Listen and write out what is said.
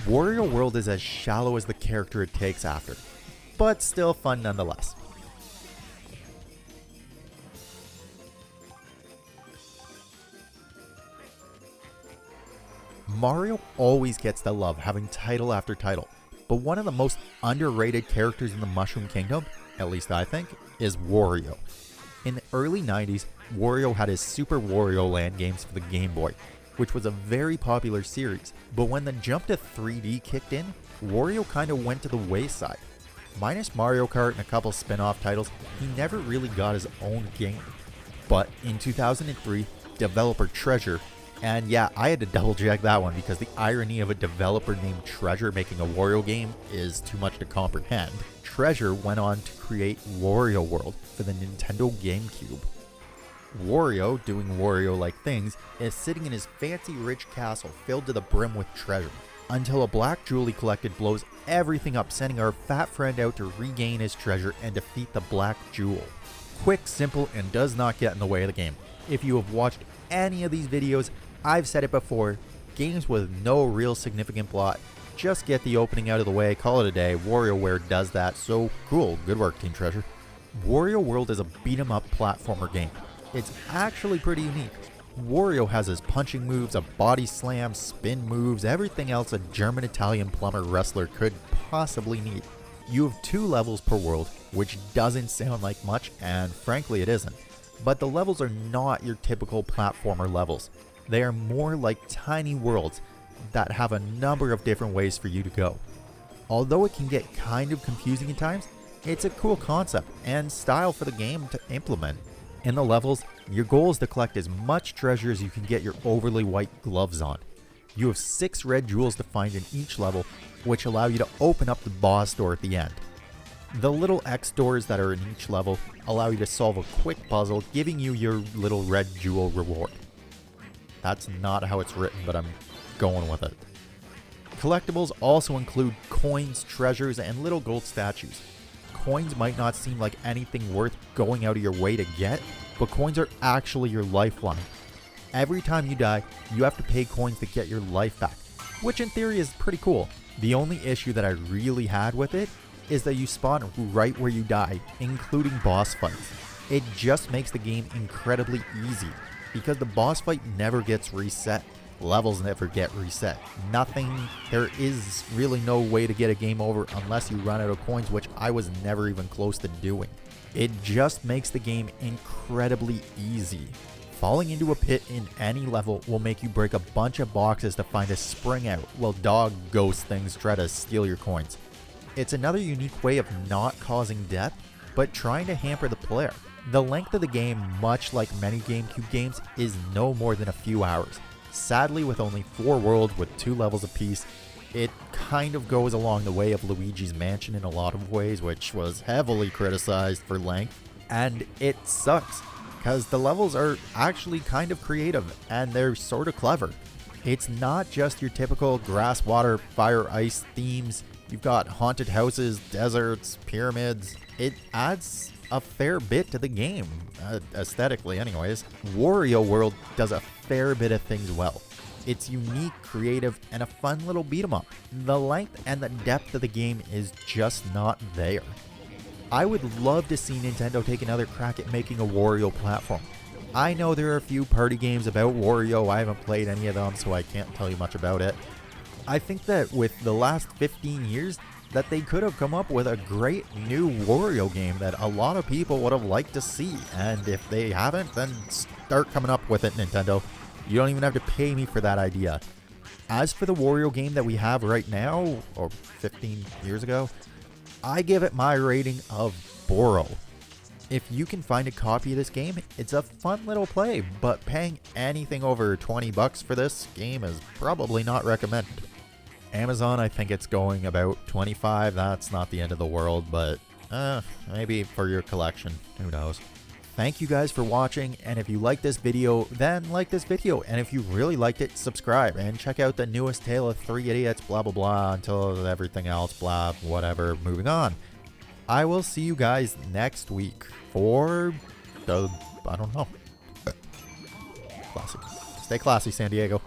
Wario World is as shallow as the character it takes after, but still fun nonetheless. Mario always gets the love, having title after title, but one of the most underrated characters in the Mushroom Kingdom, at least I think, is Wario. In the early 90s, Wario had his Super Wario Land games for the Game Boy, which was a very popular series, but when the jump to 3D kicked in, Wario kinda went to the wayside. Minus Mario Kart and a couple spin-off titles, he never really got his own game. But in 2003, developer Treasure, and yeah, I had to double check that one because the irony of a developer named Treasure making a Wario game is too much to comprehend. Treasure went on to create Wario World for the Nintendo GameCube. Wario, doing Wario-like things, is sitting in his fancy rich castle filled to the brim with treasure, until a black jewel he collected blows everything up, sending our fat friend out to regain his treasure and defeat the black jewel. Quick, simple, and does not get in the way of the game. If you have watched any of these videos, I've said it before, games with no real significant plot, just get the opening out of the way, call it a day. WarioWare does that, so cool, good work Team Treasure. Wario World is a beat-em-up platformer game. It's actually pretty unique. Wario has his punching moves, a body slam, spin moves, everything else a German-Italian plumber wrestler could possibly need. You have 2 levels per world, which doesn't sound like much, and frankly it isn't. But the levels are not your typical platformer levels. They are more like tiny worlds that have a number of different ways for you to go. Although it can get kind of confusing at times, it's a cool concept and style for the game to implement. In the levels, your goal is to collect as much treasure as you can get your overly white gloves on. You have 6 red jewels to find in each level, which allow you to open up the boss door at the end. The little X doors that are in each level allow you to solve a quick puzzle, giving you your little red jewel reward. That's not how it's written, but I'm going with it. Collectibles also include coins, treasures, and little gold statues. Coins might not seem like anything worth going out of your way to get, but coins are actually your lifeline. Every time you die, you have to pay coins to get your life back, which in theory is pretty cool. The only issue that I really had with it is that you spawn right where you die, including boss fights. It just makes the game incredibly easy, because the boss fight never gets reset. Levels never get reset. Nothing. There is really no way to get a game over unless you run out of coins, which I was never even close to doing. It just makes the game incredibly easy. Falling into a pit in any level will make you break a bunch of boxes to find a spring out, while dog ghost things try to steal your coins. It's another unique way of not causing death, but trying to hamper the player. The length of the game, much like many GameCube games, is no more than a few hours. Sadly, with only 4 worlds with 2 levels apiece, it kind of goes along the way of Luigi's Mansion in a lot of ways, which was heavily criticized for length. And it sucks, because the levels are actually kind of creative, and they're sort of clever. It's not just your typical grass, water, fire, ice themes. You've got haunted houses, deserts, pyramids. It adds a fair bit to the game, aesthetically anyways. Wario World does a fair bit of things well. It's unique, creative, and a fun little beat 'em up. The length and the depth of the game is just not there. I would love to see Nintendo take another crack at making a Wario platform. I know there are a few party games about Wario, I haven't played any of them, so I can't tell you much about it. I think that with the last 15 years, that they could have come up with a great new Wario game that a lot of people would have liked to see. And if they haven't, then start coming up with it, Nintendo. You don't even have to pay me for that idea. As for the Wario game that we have right now, or 15 years ago, I give it my rating of Borrow. If you can find a copy of this game, it's a fun little play, but paying anything over 20 bucks for this game is probably not recommended. Amazon, I think it's going about 25. That's not the end of the world, but maybe for your collection. Who knows? Thank you guys for watching, and if you like this video, then like this video, and if you really liked it, subscribe, and check out the newest Tale of 3 Idiots, blah blah blah, until everything else, blah, whatever, moving on. I will see you guys next week for the, I don't know. Classy. Stay classy, San Diego.